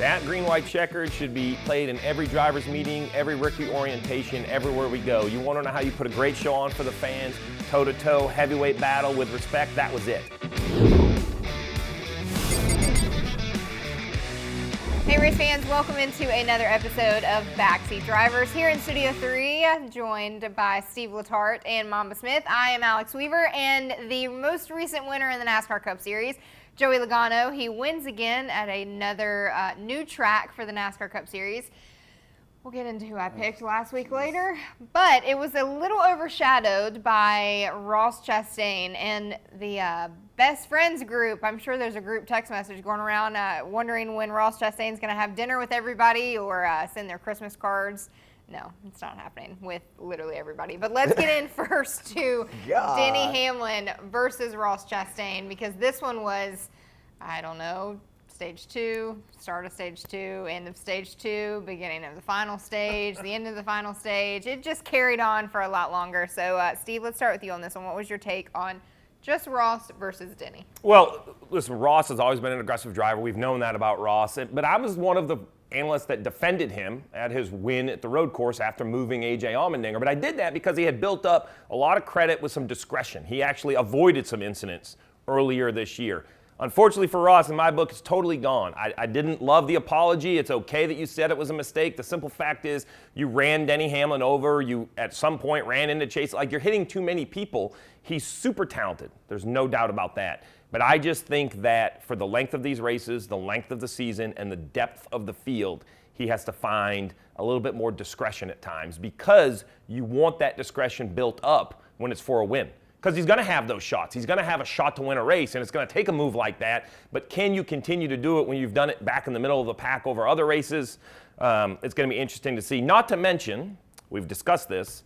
That green-white checkered should be played in every driver's meeting, every rookie orientation, everywhere we go. You want to know how you put a great show on for the fans, toe-to-toe, heavyweight battle with respect, that was it. Hey race fans, welcome into another episode of Backseat Drivers. Here in Studio 3, joined by Steve Letarte and Mamba Smith. I am Alex Weaver, and the most recent winner in the NASCAR Cup Series, Joey Logano. He wins again at another new track for the NASCAR Cup Series. We'll get into who I picked last week later, but it was a little overshadowed by Ross Chastain and the Best Friends group. I'm sure there's a group text message going around wondering when Ross Chastain's going to have dinner with everybody or send their Christmas cards. No, it's not happening with literally everybody. But let's get in first to Denny Hamlin versus Ross Chastain, because this one was, I don't know, Stage 2, start of Stage 2, end of Stage 2, beginning of the final stage, the end of the final stage. It just carried on for a lot longer. So, Steve, let's start with you on this one. What was your take on just Ross versus Denny? Well, listen, Ross has always been an aggressive driver. We've known that about Ross. But I was one of the analysts that defended him at his win at the road course after moving A.J. Allmendinger. But I did that because he had built up a lot of credit with some discretion. He actually avoided some incidents earlier this year. Unfortunately for Ross, in my book, it's totally gone. I didn't love the apology. It's okay that you said it was a mistake. The simple fact is you ran Denny Hamlin over. You, at some point, ran into Chase. Like, you're hitting too many people. He's super talented. There's no doubt about that. But I just think that for the length of these races, the length of the season, and the depth of the field, he has to find a little bit more discretion at times, because you want that discretion built up when it's for a win. Because he's going to have those shots. He's going to have a shot to win a race, and it's going to take a move like that. But can you continue to do it when you've done it back in the middle of the pack over other races? It's going to be interesting to see. Not to mention, we've discussed this,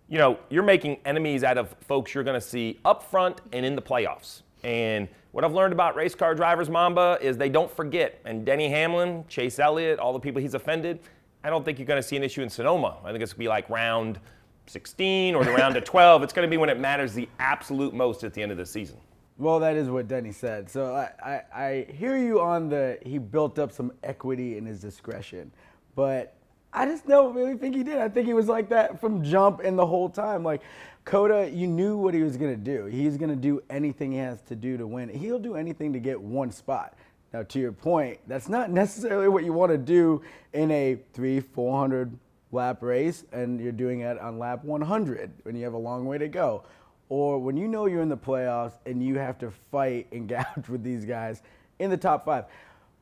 you know, you're making enemies out of folks you're going to see up front and in the playoffs. And what I've learned about race car drivers, Mamba, is they don't forget. And Denny Hamlin, Chase Elliott, all the people he's offended, I don't think you're going to see an issue in Sonoma. I think it's going to be like round 16 or the round of 12. It's going to be when it matters the absolute most at the end of the season. Well, that is what Denny said. So I hear you on he built up some equity in his discretion. But I just don't really think he did. I think he was like that from jump and the whole time. Like, Coda, you knew what he was going to do. He's going to do anything he has to do to win. He'll do anything to get one spot. Now, to your point, that's not necessarily what you want to do in a 300-400 lap race, and you're doing it on lap 100 when you have a long way to go. Or when you know you're in the playoffs and you have to fight and gouge with these guys in the top 5.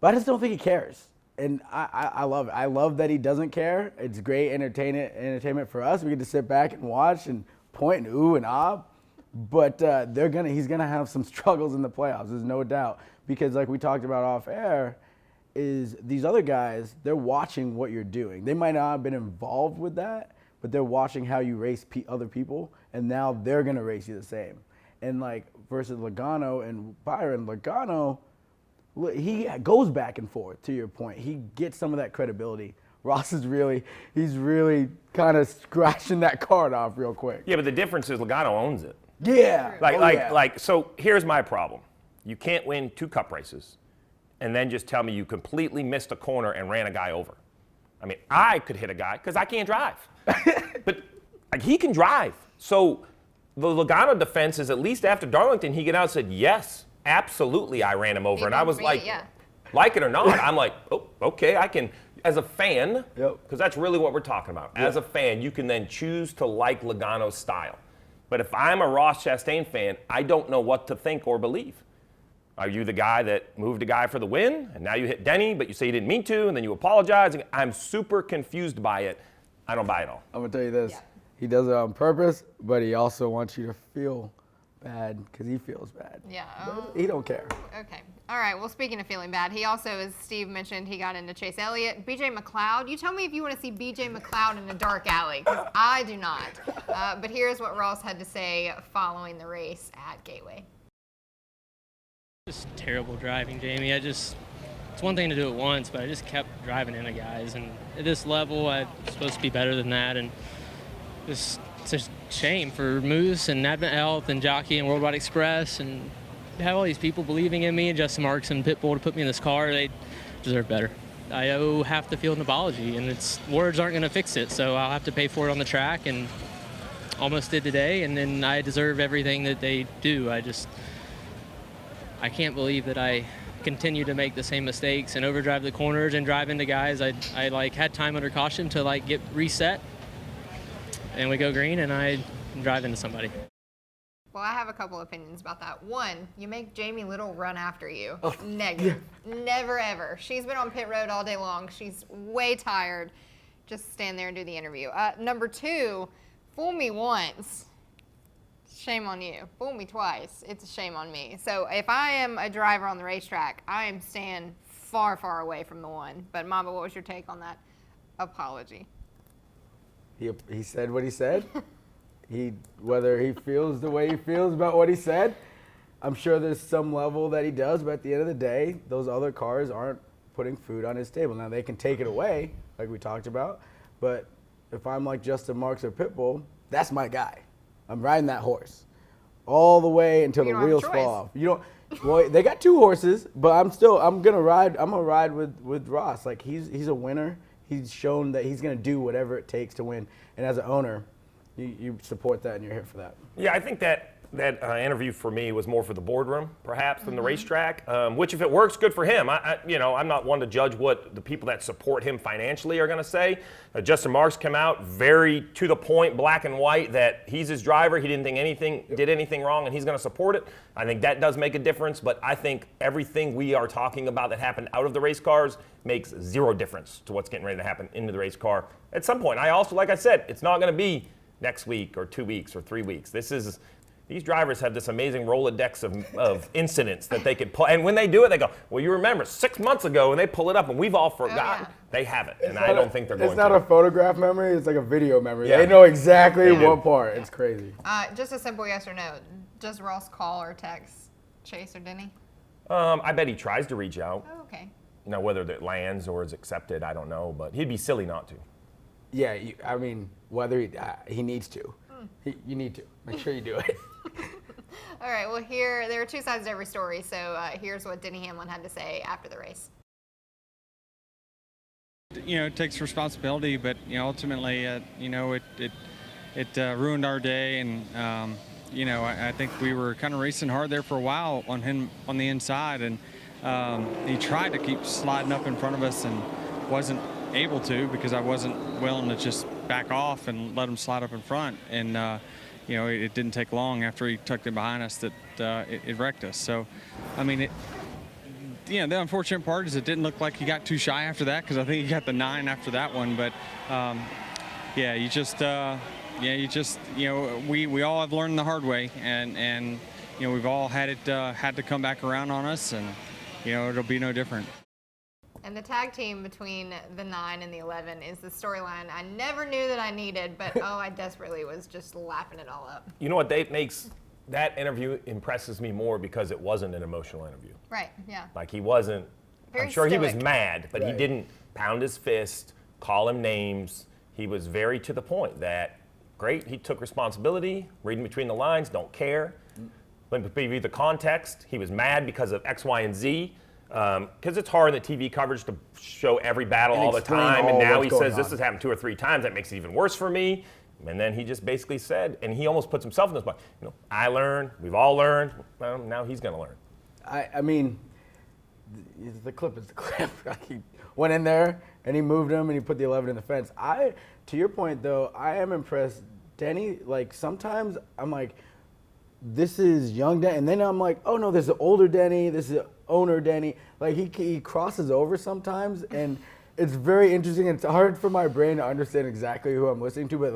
But I just don't think he cares. And I love it. I love that he doesn't care. It's great entertainment for us. We get to sit back and watch and point and ooh and ah. But he's gonna have some struggles in the playoffs. There's no doubt, because like we talked about off air, is these other guys, they're watching what you're doing. They might not have been involved with that, but they're watching how you race other people, and now they're gonna race you the same. And like versus Logano and Byron, Logano, he goes back and forth, to your point. He gets some of that credibility. Ross is he's really kind of scratching that card off real quick. Yeah, but the difference is Logano owns it. Yeah. So here's my problem. You can't win 2 cup races and then just tell me you completely missed a corner and ran a guy over. I mean, I could hit a guy because I can't drive. But like, he can drive. So the Logano defense is, at least after Darlington, he got out and said, yes, absolutely, I ran him over. And I was like, like it or not, I'm like, oh, okay, I can, as a fan, because that's really what we're talking about. As a fan, you can then choose to like Logano's style. But if I'm a Ross Chastain fan, I don't know what to think or believe. Are you the guy that moved a guy for the win, and now you hit Denny, but you say you didn't mean to, and then you apologize? I'm super confused by it. I don't buy it all. I'm going to tell you this. Yeah. He does it on purpose, but he also wants you to feel bad because he feels bad. Yeah. He don't care. Okay. All right. Well, speaking of feeling bad, he also, as Steve mentioned, he got into Chase Elliott. B.J. McLeod. You tell me if you want to see B.J. McLeod in a dark alley, because I do not. But here's what Ross had to say following the race at Gateway. Just terrible driving, Jamie. It's one thing to do it once, but I just kept driving into guys. And at this level, I'm supposed to be better than that. And it's a shame for Moose and Advent Health and Jockey and Worldwide Express, and have all these people believing in me, and Justin Marks and Pitbull to put me in this car. They deserve better. I owe half the field an apology, and words aren't going to fix it, so I'll have to pay for it on the track, and almost did today, and then I deserve everything that they do. I can't believe that I continue to make the same mistakes and overdrive the corners and drive into guys. I had time under caution to get reset, and we go green, and I drive into somebody. Well, I have a couple opinions about that. One, you make Jamie Little run after you. Oh, negative. Yeah. Never, ever. She's been on pit road all day long. She's way tired. Just stand there and do the interview. Number two, fool me once, shame on you. Fool me twice, it's a shame on me. So if I am a driver on the racetrack, I am staying far, far away from the one. But Mamba, what was your take on that apology? He said what he said. Whether he feels the way he feels about what he said, I'm sure there's some level that he does, but at the end of the day, those other cars aren't putting food on his table. Now, they can take it away, like we talked about, but if I'm like Justin Marks or Pitbull, that's my guy. I'm riding that horse all the way until the wheels fall off. Well, they got two horses, but I'm gonna ride with Ross. Like he's a winner. He's shown that he's gonna do whatever it takes to win. And as an owner, you support that and you're here for that. Yeah, I think that interview for me was more for the boardroom, perhaps, than the racetrack. Which, if it works, good for him. I'm not one to judge what the people that support him financially are going to say. Justin Marks came out very to the point, black and white, that he's his driver. He didn't think did anything wrong, and he's going to support it. I think that does make a difference. But I think everything we are talking about that happened out of the race cars makes zero difference to what's getting ready to happen into the race car at some point. I also, like I said, it's not going to be next week or 2 weeks or 3 weeks. These drivers have this amazing Rolodex of incidents that they could pull. And when they do it, they go, well, you remember 6 months ago, and they pull it up, and we've all forgotten. Oh, yeah. They haven't, and I don't think they're going to. It's not a photograph memory. It's like a video memory. Yeah. They know exactly what part. It's crazy. Just a simple yes or no. Does Ross call or text Chase or Denny? I bet he tries to reach out. Oh, okay. Now, whether it lands or is accepted, I don't know, but he'd be silly not to. Yeah, whether he needs to. You need to. Make sure you do it. All right, well, there are two sides to every story, so here's what Denny Hamlin had to say after the race. It takes responsibility, but ultimately, it ruined our day, and I think we were kind of racing hard there for a while on him on the inside, and he tried to keep sliding up in front of us and wasn't able to because I wasn't willing to just back off and let him slide up in front, and it didn't take long after he tucked it behind us that it wrecked us. So, the unfortunate part is it didn't look like he got too shy after that, because I think he got the 9 after that one. But we all have learned the hard way, and we've all had to come back around on us, and it'll be no different. And the tag team between the 9 and the 11 is the storyline I never knew that I needed, but I desperately was just lapping it all up. You know what, Dave, makes that interview impresses me more because it wasn't an emotional interview. Right, yeah. Like he wasn't, Very I'm sure stoic. he was mad, but he didn't pound his fist, call him names. He was very to the point that, great, he took responsibility, reading between the lines, don't care. Let me read the context. He was mad because of X, Y, and Z. Because it's hard in the TV coverage to show every battle all the time, and now he says this has happened 2 or 3 times. That makes it even worse for me. And then he just basically said, and he almost puts himself in this spot. I learned. We've all learned. Well, now he's going to learn. The clip is the clip. He went in there and he moved him and he put the 11 in the fence. To your point though, I am impressed. Denny, sometimes I'm like, this is young Denny, and then I'm like, oh no, there's an older Denny, this is owner Denny. Like he crosses over sometimes, and it's very interesting. It's hard for my brain to understand exactly who I'm listening to, but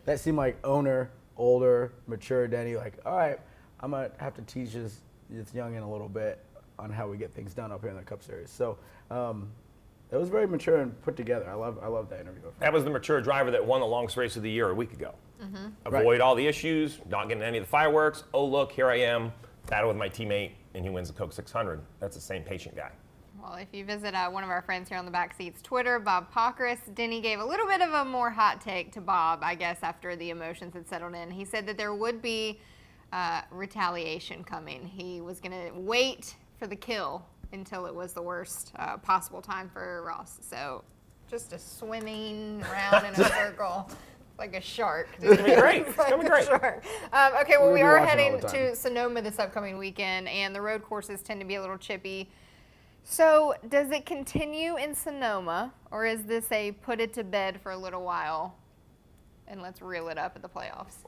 that seemed like owner, older, mature Denny. Like, all right, I'm gonna have to teach this youngin a little bit on how we get things done up here in the Cup Series. So it was very mature and put together. I love that interview. That was the mature driver that won the longest race of the year a week ago. Mm-hmm. Avoid all the issues, not getting any of the fireworks. Oh, look, here I am, battle with my teammate, and he wins the Coke 600. That's the same patient guy. Well, if you visit one of our friends here on the Backseat's Twitter, Bob Pockris, Denny gave a little bit of a more hot take to Bob, I guess, after the emotions had settled in. He said that there would be retaliation coming. He was going to wait for the kill until it was the worst possible time for Ross. So just a swimming around in a circle like a shark. It's going to be great. It's going to be great. Shark. Okay, well, We'll we be are watching all heading the time. to Sonoma this upcoming weekend, and the road courses tend to be a little chippy. So does it continue in Sonoma, or is this a put it to bed for a little while and let's reel it up at the playoffs?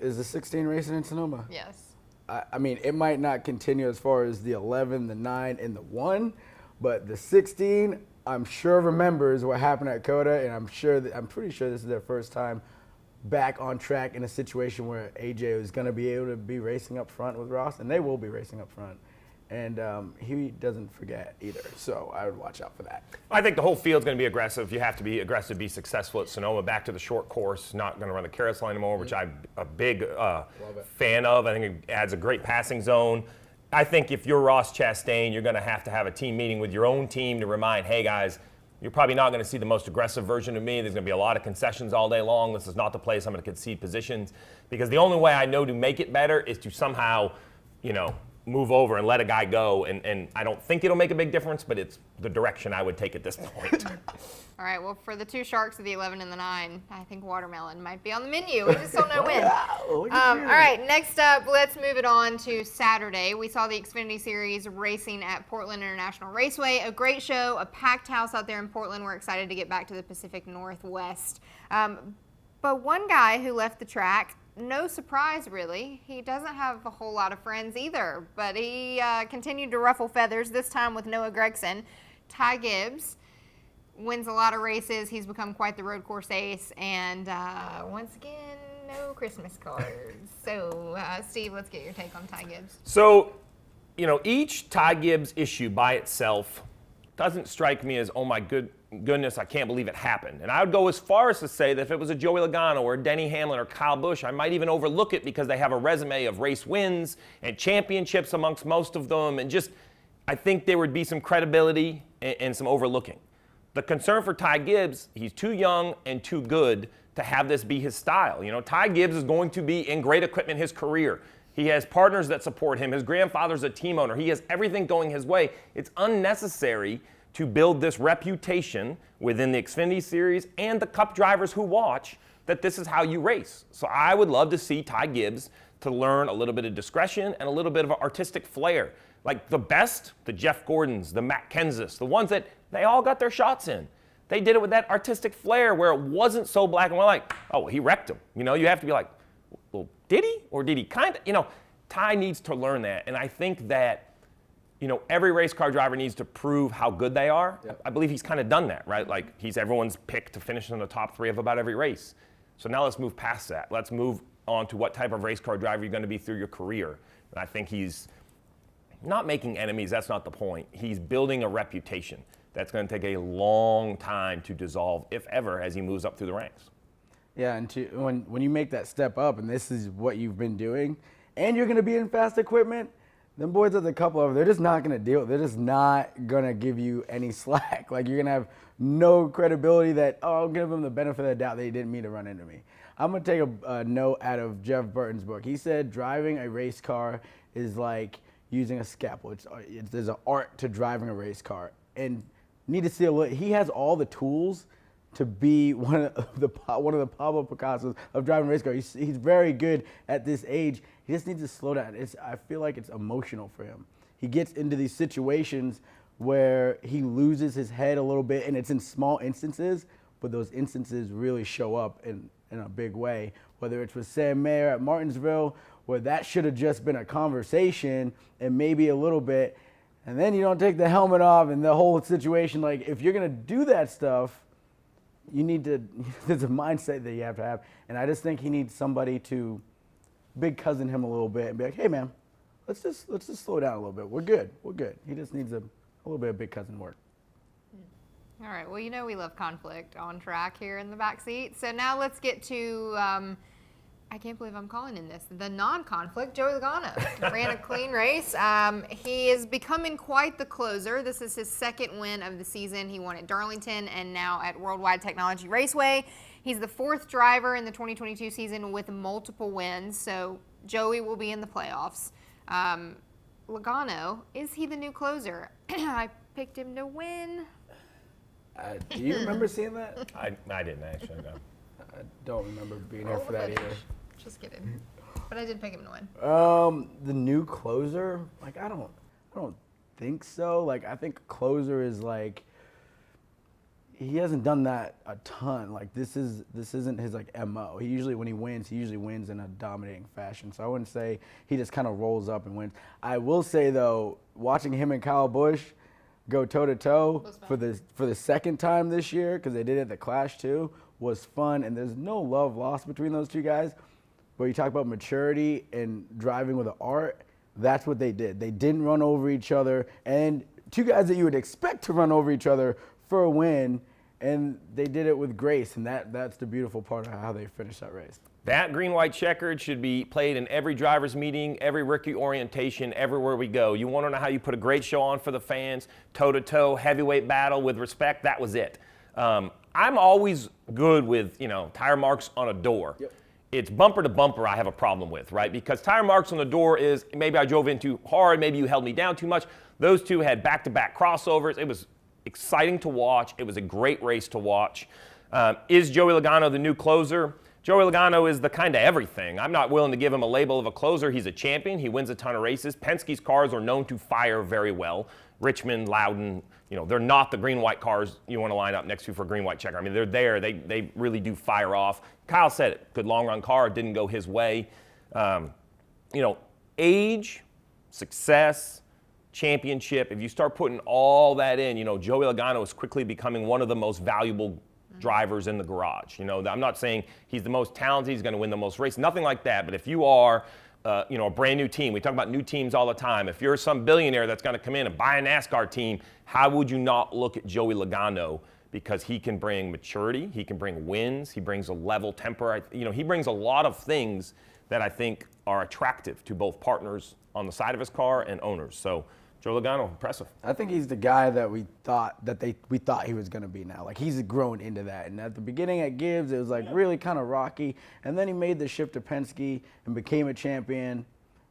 Is the 16 racing in Sonoma? Yes. I mean, it might not continue as far as the 11, the 9, and the 1, but the 16, I'm sure remembers what happened at Coda, and I'm pretty sure this is their first time back on track in a situation where AJ is going to be able to be racing up front with Ross, and they will be racing up front. And he doesn't forget either, so I would watch out for that. I think the whole field's going to be aggressive. You have to be aggressive to be successful at Sonoma. Back to the short course, not going to run the carousel anymore, which I'm a big fan of. I think it adds a great passing zone. I think if you're Ross Chastain, you're going to have a team meeting with your own team to remind, hey guys, you're probably not going to see the most aggressive version of me. There's going to be a lot of concessions all day long. This is not the place I'm going to concede positions, because the only way I know to make it better is to somehow, move over and let a guy go, and I don't think it'll make a big difference, but it's the direction I would take at this point. All right, well, for the two sharks of the 11 and the 9, I think watermelon might be on the menu. We just don't know when. All right, next up, let's move it on to Saturday. We saw the Xfinity Series racing at Portland International Raceway. A great show, a packed house out there in Portland. We're excited to get back to the Pacific Northwest. But one guy who left the track, no surprise, really. He doesn't have a whole lot of friends either, but he continued to ruffle feathers, this time with Noah Gragson. Ty Gibbs wins a lot of races. He's become quite the road course ace, and once again, no Christmas cards. So, Steve, let's get your take on Ty Gibbs. So, each Ty Gibbs issue by itself doesn't strike me as, oh my goodness, I can't believe it happened. And I would go as far as to say that if it was a Joey Logano or Denny Hamlin or Kyle Busch, I might even overlook it because they have a resume of race wins and championships amongst most of them. And just, I think there would be some credibility and some overlooking. The concern for Ty Gibbs, he's too young and too good to have this be his style. Ty Gibbs is going to be in great equipment his career. He has partners that support him. His grandfather's a team owner. He has everything going his way. It's unnecessary to build this reputation within the Xfinity Series and the Cup drivers who watch that this is how you race. So I would love to see Ty Gibbs to learn a little bit of discretion and a little bit of artistic flair. Like the best, the Jeff Gordons, the Matt Kenseth, the ones that they all got their shots in. They did it with that artistic flair where it wasn't so black and white, like, oh, well, he wrecked him. You have to be like, well, did he? Or did he kind of? Ty needs to learn that. And I think that, every race car driver needs to prove how good they are. Yep. I believe he's kind of done that, right? Like, he's everyone's pick to finish in the top 3 of about every race. So now let's move past that. Let's move on to what type of race car driver you're going to be through your career. And I think he's not making enemies. That's not the point. He's building a reputation that's going to take a long time to dissolve, if ever, as he moves up through the ranks. Yeah, and when you make that step up, and this is what you've been doing, and you're going to be in fast equipment, them boys at the couple over, they're just not going to deal. They're just not going to give you any slack. Like, you're going to have no credibility that, I'll give them the benefit of the doubt they didn't mean to run into me. I'm going to take a note out of Jeff Burton's book. He said driving a race car is like using a scalpel. There's an art to driving a race car. And need to see he has all the tools to be one of the Pablo Picassos of driving a race car. He's very good at this age. He just needs to slow down. I feel like it's emotional for him. He gets into these situations where he loses his head a little bit, and it's in small instances, but those instances really show up in a big way. Whether it's with Sam Mayer at Martinsville, where that should have just been a conversation and maybe a little bit, and then you don't take the helmet off and the whole situation. Like, if you're going to do that stuff, there's a mindset that you have to have. And I just think he needs somebody to big cousin him a little bit and be like, hey man, let's just slow down a little bit. We're good. He just needs a little bit of big cousin work. All right, well, we love conflict on track here in the backseat. So now let's get to, I can't believe I'm calling in this, the non-conflict, Joey Logano. Ran a clean race. He is becoming quite the closer. This is his second win of the season. He won at Darlington and now at Worldwide Technology Raceway. He's the 4th driver in the 2022 season with multiple wins, so Joey will be in the playoffs. Logano, is he the new closer? I picked him to win. Do you remember seeing that? I didn't actually, no. I don't remember being here for that either. Just kidding. But I did pick him to win. The new closer? Like, I don't think so. Like, I think closer is like, he hasn't done that a ton. Like, this isn't his like MO. He usually, when he wins in a dominating fashion. So I wouldn't say he just kind of rolls up and wins. I will say though, watching him and Kyle Busch go toe to toe for the second time this year, because they did it at the Clash too, was fun. And there's no love lost between those two guys. But you talk about maturity and driving with an art. That's what they did. They didn't run over each other, and two guys that you would expect to run over each other for a win. And they did it with grace, and that's the beautiful part of how they finished that race. That green-white checkered should be played in every driver's meeting, every rookie orientation, everywhere we go. You want to know how you put a great show on for the fans, toe-to-toe, heavyweight battle with respect, that was it. I'm always good with, tire marks on a door. Yep. It's bumper to bumper I have a problem with, right? Because tire marks on the door is maybe I drove in too hard, maybe you held me down too much. Those two had back-to-back crossovers. It was exciting to watch. It was a great race to watch. Is Joey Logano the new closer? Joey Logano is the kind of everything. I'm not willing to give him a label of a closer. He's a champion. He wins a ton of races. Penske's cars are known to fire very well. Richmond, Loudon, they're not the green-white cars you want to line up next to for a green-white checker. I mean, they're there. They really do fire off. Kyle said it. Good long-run car. Didn't go his way. Age, success, championship, if you start putting all that in, Joey Logano is quickly becoming one of the most valuable drivers in the garage. I'm not saying he's the most talented, he's going to win the most races, nothing like that. But if you are, a brand new team, we talk about new teams all the time. If you're some billionaire that's going to come in and buy a NASCAR team, how would you not look at Joey Logano? Because he can bring maturity, he can bring wins, he brings a level temper. He brings a lot of things that I think are attractive to both partners on the side of his car and owners. So Joe Logano, impressive. I think he's the guy that we thought he was going to be now. Like, he's grown into that. And at the beginning at Gibbs, it was like really kind of rocky. And then he made the shift to Penske and became a champion.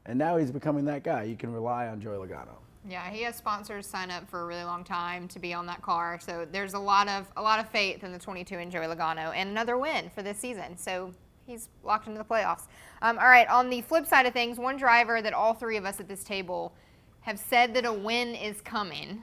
And now he's becoming that guy. You can rely on Joey Logano. Yeah, he has sponsors sign up for a really long time to be on that car. So there's a lot of faith in the 22 in Joey Logano, and another win for this season. So he's locked into the playoffs. All right, on the flip side of things, one driver that all three of us at this table have said that a win is coming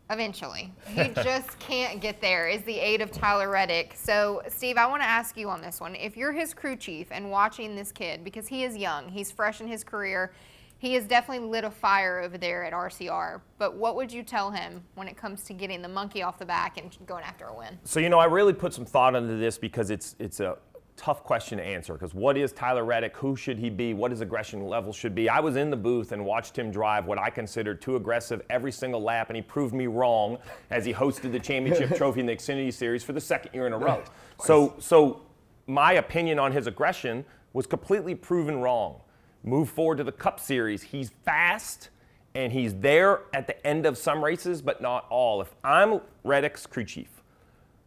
eventually. You just can't get there, is the aid of Tyler Reddick. So, Steve, I want to ask you on this one. If you're his crew chief and watching this kid, because he is young, he's fresh in his career, he has definitely lit a fire over there at RCR, but what would you tell him when it comes to getting the monkey off the back and going after a win? So, I really put some thought into this because it's a tough question to answer, because what is Tyler Reddick? Who should he be? What his aggression level should be? I was in the booth and watched him drive what I considered too aggressive every single lap, and he proved me wrong as he hosted the championship trophy in the Xfinity Series for the second year in a row. So my opinion on his aggression was completely proven wrong. Move forward to the Cup Series. He's fast, and he's there at the end of some races, but not all. If I'm Reddick's crew chief,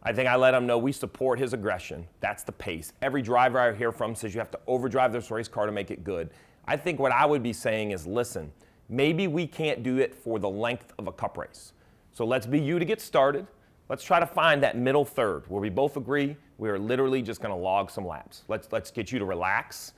I think I let him know we support his aggression. That's the pace. Every driver I hear from says you have to overdrive this race car to make it good. I think what I would be saying is, listen, maybe we can't do it for the length of a Cup race. So let's be you to get started. Let's try to find that middle third where we both agree we are literally just going to log some laps. Let's get you to relax,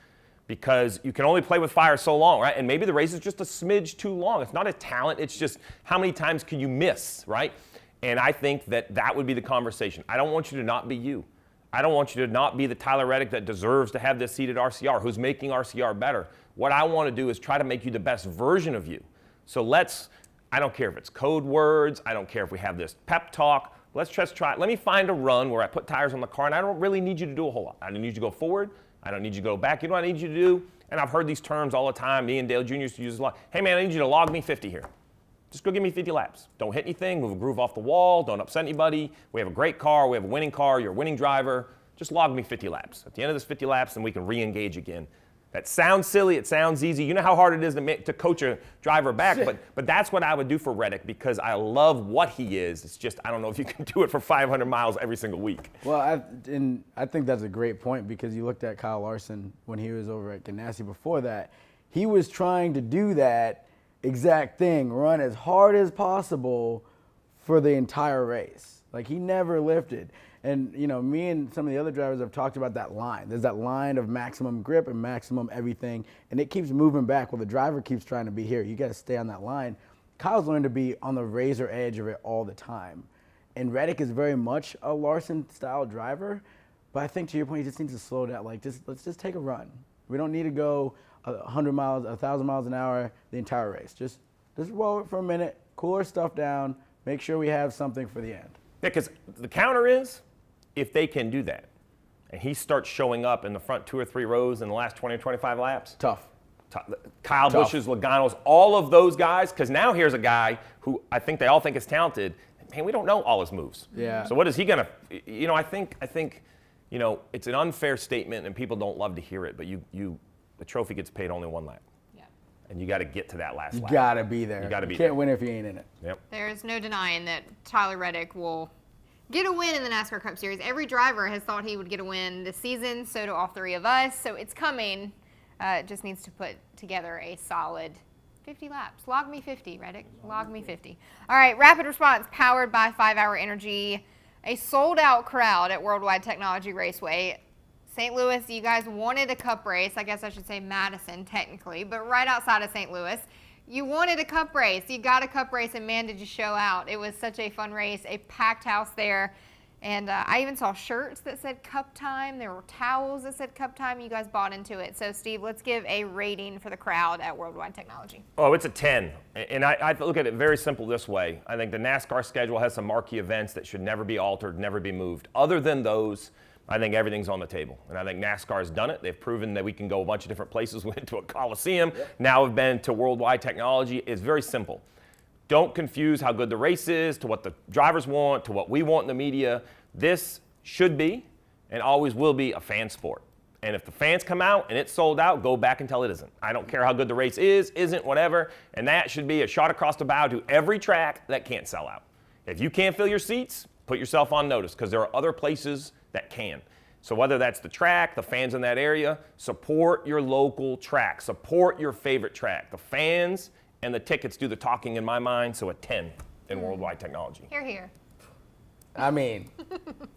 because you can only play with fire so long, right? And maybe the race is just a smidge too long. It's not a talent. It's just how many times can you miss, right? And I think that would be the conversation. I don't want you to not be you. I don't want you to not be the Tyler Reddick that deserves to have this seat at RCR, who's making RCR better. What I want to do is try to make you the best version of you. So I don't care if it's code words. I don't care if we have this pep talk. Let's just try. Let me find a run where I put tires on the car, and I don't really need you to do a whole lot. I don't need you to go forward. I don't need you to go back. You know what I need you to do? And I've heard these terms all the time. Me and Dale Jr. used to use a lot. Hey, man, I need you to log me 50 here. Just go give me 50 laps. Don't hit anything, move a groove off the wall, don't upset anybody. We have a great car, we have a winning car, you're a winning driver. Just log me 50 laps. At the end of this 50 laps, then we can re-engage again. That sounds silly, it sounds easy. You know how hard it is to coach a driver back, but that's what I would do for Reddick, because I love what he is. It's just I don't know if you can do it for 500 miles every single week. Well, I think that's a great point, because you looked at Kyle Larson when he was over at Ganassi before that. He was trying to do that, exact thing, run as hard as possible for the entire race. Like, he never lifted. And, you know, me and some of the other drivers have talked about that line. There's that line of maximum grip and maximum everything, and it keeps moving back. Well, the driver keeps trying to be here. You got to stay on that line. Kyle's learned to be on the razor edge of it all the time. And Reddick is very much a Larson-style driver, but I think, to your point, he just needs to slow down. Like, let's just take a run. We don't need to go 100 miles, 1,000 miles an hour the entire race. Just roll it for a minute, cool our stuff down, make sure we have something for the end. Yeah, because the counter is, if they can do that, and he starts showing up in the front 2 or 3 rows in the last 20 or 25 laps. Tough. Kyle Busch's, Logano's, all of those guys, because now here's a guy who I think they all think is talented. Man, we don't know all his moves. Yeah. So what is he going to, you know, I think, you know, it's an unfair statement and people don't love to hear it, but the trophy gets paid only 1 lap. Yeah. And you got to get to that last lap. You got to be there. You got to be can't there. win if you ain't in it. Yep. There's no denying that Tyler Reddick will get a win in the NASCAR Cup Series. Every driver has thought he would get a win this season, so do all 3 of us. So it's coming. It just needs to put together a solid 50 laps. Log me 50, Reddick. Log me 50. All right, rapid response powered by 5 Hour Energy. A sold-out crowd at Worldwide Technology Raceway. St. Louis, you guys wanted a cup race. I guess I should say Madison, technically, but right outside of St. Louis. You wanted a cup race. You got a cup race, and man, did you show out. It was such a fun race, a packed house there. And I even saw shirts that said Cup Time. There were towels that said Cup Time. You guys bought into it. So, Steve, let's give a rating for the crowd at Worldwide Technology. Oh, it's a 10. And I look at it very simple this way. I think the NASCAR schedule has some marquee events that should never be altered, never be moved. Other than those, I think everything's on the table. And I think NASCAR has done it. They've proven that we can go a bunch of different places. We went to a Coliseum. Yep. Now we've been to Worldwide Technology. It's very simple. Don't confuse how good the race is to what the drivers want, to what we want in the media. This should be and always will be a fan sport. And if the fans come out and it's sold out, go back until it isn't. I don't care how good the race is, isn't, whatever. And that should be a shot across the bow to every track that can't sell out. If you can't fill your seats, put yourself on notice, because there are other places that can. So whether that's the track, the fans in that area, support your local track. Support your favorite track. The fans and the tickets do the talking in my mind, so a 10 in Worldwide Technology. Hear, hear. I mean,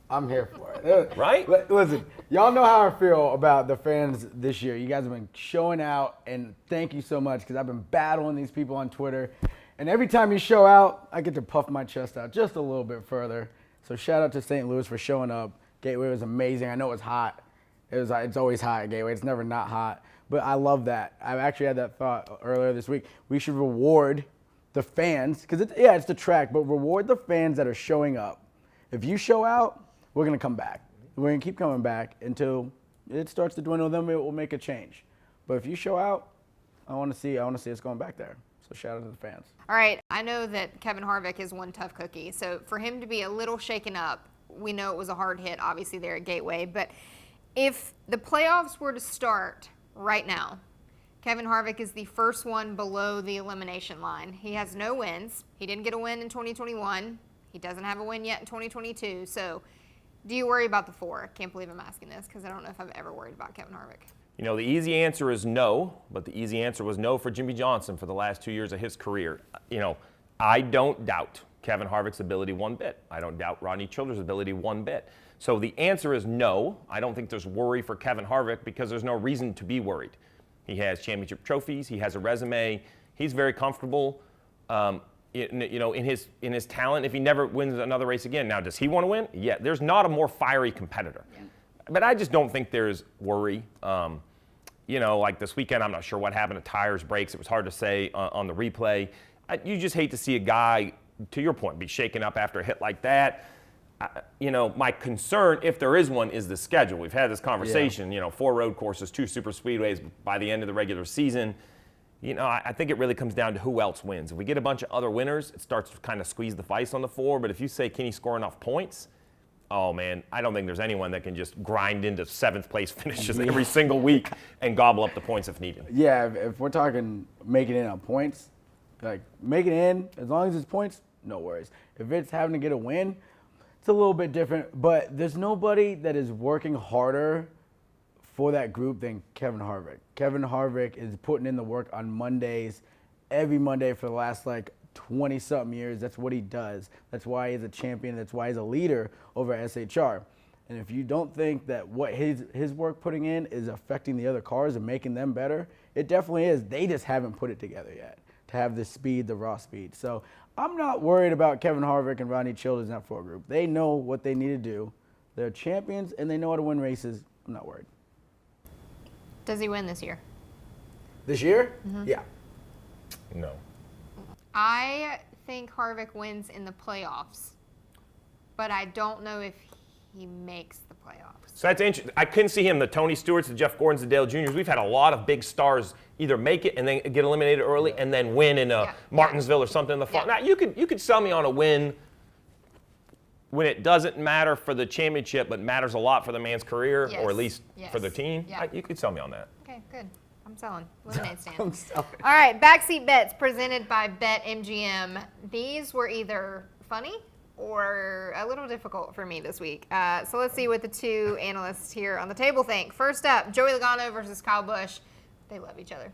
I'm here for it. Right? Listen, y'all know how I feel about the fans this year. You guys have been showing out, and thank you so much, because I've been battling these people on Twitter. And every time you show out, I get to puff my chest out just a little bit further. So shout out to St. Louis for showing up. Gateway was amazing. I know it's hot. It's always hot at Gateway. It's never not hot. But I love that. I actually had that thought earlier this week. We should reward the fans, because it's the track, but reward the fans that are showing up. If you show out, we're going to come back. We're going to keep coming back until it starts to dwindle, then it will make a change. But if you show out, I want to see us going back there. So shout out to the fans. All right, I know that Kevin Harvick is one tough cookie. So for him to be a little shaken up, we know it was a hard hit, obviously, there at Gateway. But if the playoffs were to start right now, Kevin Harvick is the first one below the elimination line. He has no wins. He didn't get a win in 2021. He doesn't have a win yet in 2022. So do you worry about the 4? Can't believe I'm asking this, because I don't know if I've ever worried about Kevin Harvick. You know, the easy answer is no, but the easy answer was no for Jimmy Johnson for the last 2 years of his career. You know, I don't doubt Kevin Harvick's ability one bit. I don't doubt Rodney Childers' ability one bit. So the answer is no. I don't think there's worry for Kevin Harvick, because there's no reason to be worried. He has championship trophies. He has a resume. He's very comfortable. In his talent, if he never wins another race again. Now, does he want to win? Yeah, there's not a more fiery competitor. Yeah. But I just don't think there's worry. Like this weekend, I'm not sure what happened to tires, brakes. It was hard to say on the replay. You just hate to see a guy, to your point, be shaken up after a hit like that. My concern, if there is one, is the schedule. We've had this conversation, 4 road courses, 2 super speedways by the end of the regular season. I think it really comes down to who else wins. If we get a bunch of other winners, it starts to kind of squeeze the vice on the 4. But if you say, can he score enough points? Oh, man, I don't think there's anyone that can just grind into 7th place finishes every single week and gobble up the points if needed. Yeah, if we're talking making it on points, like making it in, as long as it's points, no worries. If it's having to get a win, it's a little bit different. But there's nobody that is working harder for that group than Kevin Harvick. Kevin Harvick is putting in the work on Mondays every Monday for the last 20-something years. That's what he does. That's why he's a champion. That's why he's a leader over at SHR. And if you don't think that what his work putting in is affecting the other cars and making them better, it definitely is. They just haven't put it together yet to have the speed, the raw speed. So I'm not worried about Kevin Harvick and Rodney Childers in that 4 group. They know what they need to do. They're champions, and they know how to win races. I'm not worried. Does he win this year? This year? Mm-hmm. Yeah. No. I think Harvick wins in the playoffs, but I don't know if he makes the playoffs. So that's interesting. I couldn't see him, the Tony Stewarts, the Jeff Gordons, the Dale Juniors. We've had a lot of big stars either make it and then get eliminated early and then win in Martinsville or something in the fall. Yeah. Now, you could sell me on a win when it doesn't matter for the championship but matters a lot for the man's career or at least for the team. Yeah. You could sell me on that. Okay, good. I'm selling. Lemonade stand. I'm selling. All right, backseat bets presented by BetMGM. These were either funny or a little difficult for me this week. So let's see what the 2 analysts here on the table think. First up, Joey Logano versus Kyle Busch. They love each other.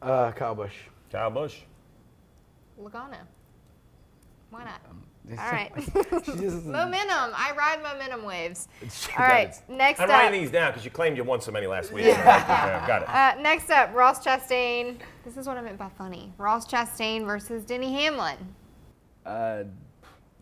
Kyle Busch. Kyle Busch. Logano. Why not? All right. Momentum. Momentum. I ride momentum waves. All right. Next I'm up. writing these down because you claimed you won so many last week. Yeah, got it. Next up, Ross Chastain. This is what I meant by funny. Ross Chastain versus Denny Hamlin.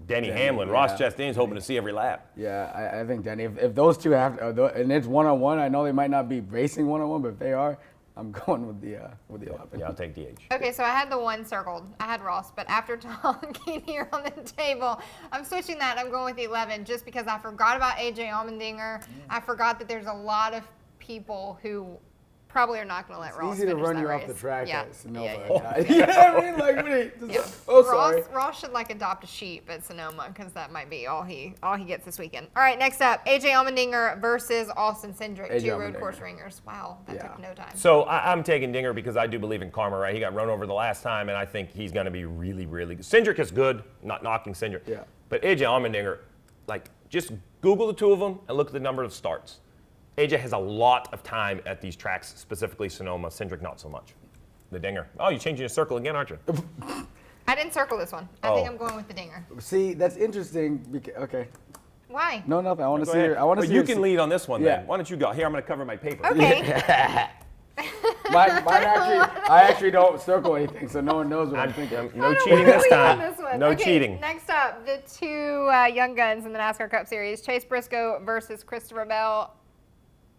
Denny Hamlin. yeah. Ross Chastain's hoping to see every lap. Yeah, I think Denny. If those two have, and it's one-on-one, I know they might not be racing one-on-one, but if they are, I'm going with the 11. Yeah, I'll take DH. Okay, so I had the 1 circled. I had Ross, but after talking here on the table, I'm switching that. I'm going with the 11 just because I forgot about AJ Allmendinger. I forgot that there's a lot of people who probably are not going to let Ross Easy to finish run that you race. off the track Yeah. at Sonoma. Yeah. You know what I mean? Sorry. Ross should adopt a sheep at Sonoma because that might be all he gets this weekend. All right, next up, AJ Allmendinger versus Austin Cindric, AJ 2 road Allmendinger. course ringers. Wow, that took no time. So I'm taking Dinger because I do believe in karma, right? He got run over the last time, and I think he's going to be really, really good. Cindric is good, not knocking Cindric. Yeah. But AJ Allmendinger, just Google the 2 of them and look at the number of starts. AJ has a lot of time at these tracks, specifically Sonoma. Cindric, not so much. The Dinger. Oh, you're changing your circle again, aren't you? I didn't circle this one. I think I'm going with the Dinger. See, that's interesting. Okay. Why? No, nothing. I want to Go see ahead. your. I want to But see. you your- can lead on this one Yeah. then. Why don't you go? Here, I'm going to cover my paper. Okay. Mine I actually don't circle anything, so no one knows what I'm thinking. No cheating this Lead on time. this one. No Okay, cheating. Next up, the 2 young guns in the NASCAR Cup Series, Chase Briscoe versus Christopher Bell.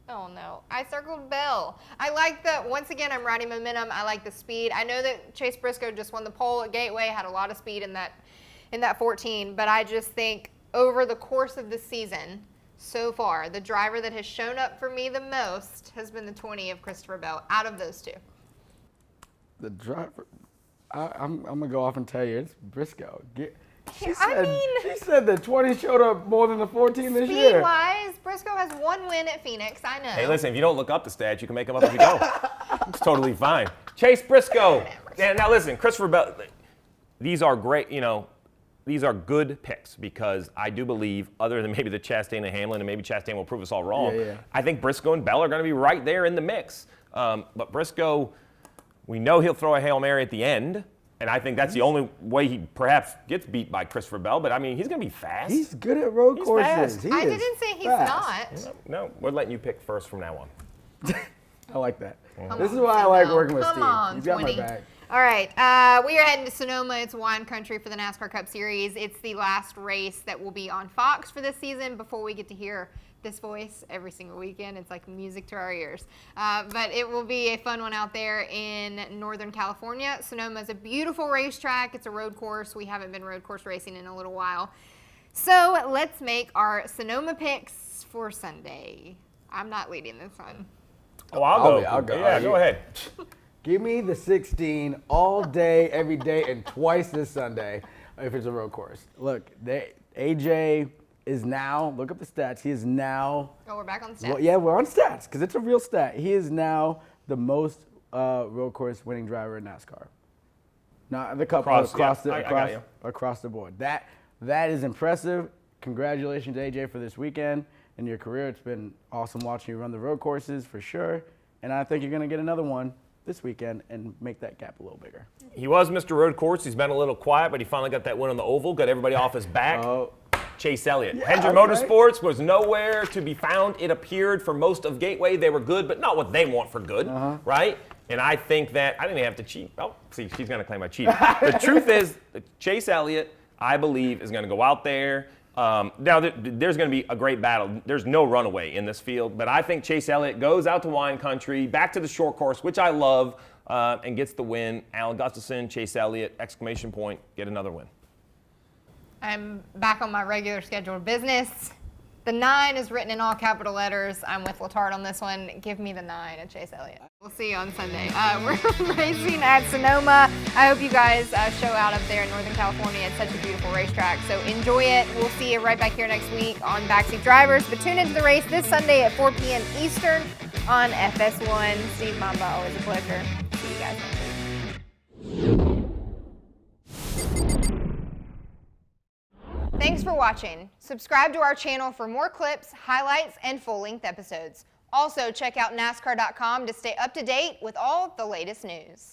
Oh no, I circled Bell. I like once again, I'm riding momentum. I like the speed. I know that Chase Briscoe just won the pole at Gateway, had a lot of speed in that 14, but I just think over the course of the season, so far, the driver that has shown up for me the most has been the 20 of Christopher Bell out of those 2. The driver. I'm gonna go off and tell you it's Briscoe. She I said the 20 showed up more than the 14 this year. Speed-wise, Briscoe has 1 win at Phoenix. I know. Hey, listen, if you don't look up the stats, you can make them up as you go. It's totally fine. Chase Briscoe. Yeah, now listen, Christopher Bell, these are great, these are good picks because I do believe, other than maybe the Chastain and Hamlin, and maybe Chastain will prove us all wrong, Yeah. I think Briscoe and Bell are going to be right there in the mix. But Briscoe, we know he'll throw a Hail Mary at the end, and I think that's the only way he perhaps gets beat by Christopher Bell, but I mean, he's going to be fast. He's good at road He's courses. fast. He I is didn't say he's fast. not. No, we're letting you pick first from now on. I like that. Come This on, is why I like Phil. working with Come Steve. on, You got 20. my back. All right, we are heading to Sonoma. It's wine country for the NASCAR Cup Series. It's the last race that will be on Fox for this season before we get to hear this voice every single weekend. It's like music to our ears. But it will be a fun one out there in Northern California. Sonoma is a beautiful racetrack. It's a road course. We haven't been road course racing in a little while. So let's make our Sonoma picks for Sunday. I'm not leading this one. Oh, I'll go. I'll go. Yeah, go ahead. Give me the 16 all day, every day, and twice this Sunday if it's a road course. Look, AJ is now, look up the stats, he is now, Oh, we're back on the stats. well, yeah, we're on stats because it's a real stat. He is now the most road course winning driver in NASCAR. Not the cup, I got you. across the board. That is impressive. Congratulations, AJ, for this weekend and your career. It's been awesome watching you run the road courses for sure. And I think you're going to get another one this weekend and make that gap a little bigger. He was Mr. Road Course. He's been a little quiet, but he finally got that win on the oval, got everybody off his back. Chase Elliott. Yeah, Hendrick okay. Motorsports was nowhere to be found. It appeared for most of Gateway they were good, but not what they want for good, right? And I think that I didn't even have to cheat. Oh, see, she's going to claim I cheated. The truth is, Chase Elliott, I believe, is going to go out there. Now, there's going to be a great battle. There's no runaway in this field, but I think Chase Elliott goes out to wine country, back to the short course, which I love, and gets the win. Alan Gustafson, Chase Elliott, exclamation point, get another win. I'm back on my regular scheduled business. The 9 is written in all capital letters. I'm with Letarte on this one. Give me the 9 at Chase Elliott. We'll see you on Sunday. We're racing at Sonoma. I hope you guys show out up there in Northern California. It's such a beautiful racetrack, so enjoy it. We'll see you right back here next week on Backseat Drivers. But tune into the race this Sunday at 4 p.m. Eastern on FS1. Steve Mamba, always a pleasure. See you guys next week. Thanks for watching. Subscribe to our channel for more clips, highlights, and full-length episodes. Also, check out NASCAR.com to stay up to date with all the latest news.